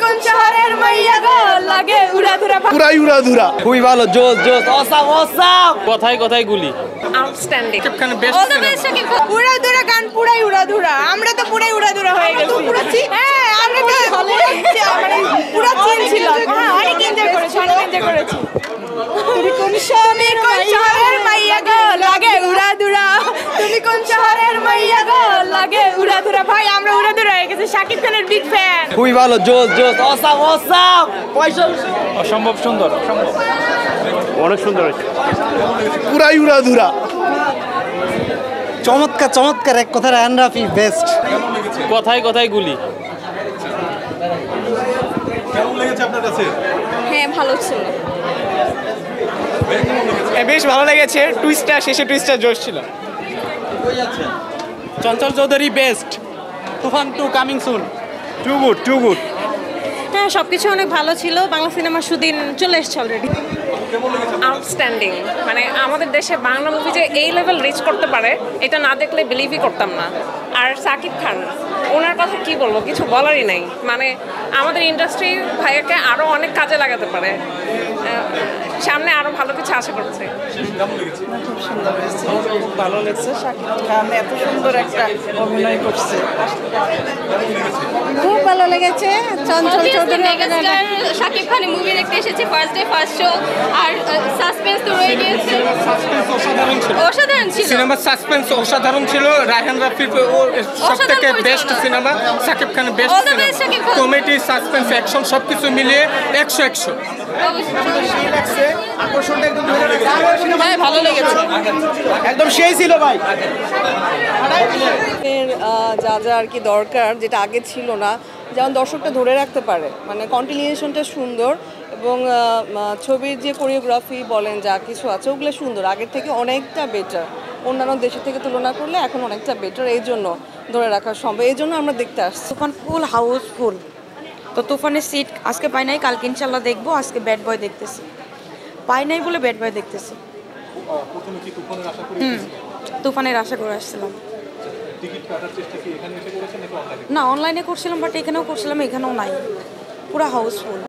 কোন শহরের মাইয়া গো লাগে উড়াধুরা পুরাই উড়াধুরা খুবই ভালো জোস জোস অসাম অসাম কথায় কথায় গুলি outstanding all the best Shakib Khan উড়াধুরা গান পুরাই উড়াধুরা আমরা তো পুরাই উড়াধুরা হয়ে গেছি হ্যাঁ আমরা তো মানে পুরো চিল ছিল হ্যাঁ অনেক এনজয় করেছি তুমি কোন শহরের মাইয়া গো লাগে উড়াধুরা তুমি কোন শহরের মাইয়া গো লাগে উড়াধুরা ভাই আমরা উড়াধুরা হয়ে গেছি শাকিব খানের বিগ ফ্যান খুবই ভালো জোস জোস অসাম অসাম অসম্ভব সুন্দর অসম্ভব অনেক সুন্দর হয়েছে পুরাই উড়াধুরা চমৎকার চমৎকার এক কথা রায়হান রাফি বেস্ট কথায় কথায় গুলি কেমন লেগেছে আপনার কাছে হ্যাঁ ভালো ছিল বেশ ভালো লেগেছে টুইস্টটা শেষে টুইস্টটা জোশ ছিল চঞ্চল চৌধুরী বেস্ট তুফান 2 কামিং সুন টু গুড হ্যাঁ সবকিছু অনেক ভালো ছিল বাংলা সিনেমার সুদিন চলে এসেছে অলরেডি আউটস্ট্যান্ডিং মানে আমাদের দেশে বাংলা মুভি যে এই লেভেল রিচ করতে পারে এটা না দেখলে বিলিভই করতাম না আর শাকিব খান ওনার কথা কি বলবো কিছু বলারই নাই মানে আমাদের ইন্ডাস্ট্রি ভাইয়াকে আরও অনেক কাজে লাগাতে পারে সামনে আরও ভালো কিছু আশা করছে খুব ভালো লেগেছে শাকিব খান এত সুন্দর একটা অভিনয় করছে খুব ভালো লেগেছে চঞ্চল চৌধুরী মেগাস্টার শাকিব খানের মুভি দেখতে এসেছি ফার্স্ট ডে ফার্স্ট শো আর সাসপেন্স তো রয়ে গিয়েছে অসাধারণ ছিল সিনেমার সাসপেন্স অসাধারণ ছিল রায়হান রাফির সবথেকে বেস্ট সিনেমা শাকিব খানের best All the best, Shakib Khan. Comedy suspense action সবকিছু মিলিয়ে 100 হ্যাঁ ভালো লেগেছে একদম সেই ছিল ভাই যা যা আর কি দরকার যেটা আগে ছিল না যেমন দর্শকটা ধরে রাখতে পারে মানে কন্টিনিউশনটা সুন্দর এবং ছবির যে কোরিওগ্রাফি বলেন যা কিছু আছে ওগুলো সুন্দর আগের থেকে অনেকটা বেটার অন্যান্য দেশের থেকে তুলনা করলে এখন অনেকটা বেটার এই জন্য ধরে রাখা সম্ভব এই জন্য আমরা দেখতে আসছি তুফান ফুল হাউসফুল তো তুফানের সিট আজকে পাই নাই কালকে ইনশাল্লাহ দেখবো আজকে ব্যাড বয় দেখতেছি পাই নাই বলে ব্যাড বয় দেখতেছি তুফানের আশা করে আসছিলাম না অনলাইনে করছিলাম বাট এখানেও করছিলাম এখানেও নাই পুরো হাউসফুল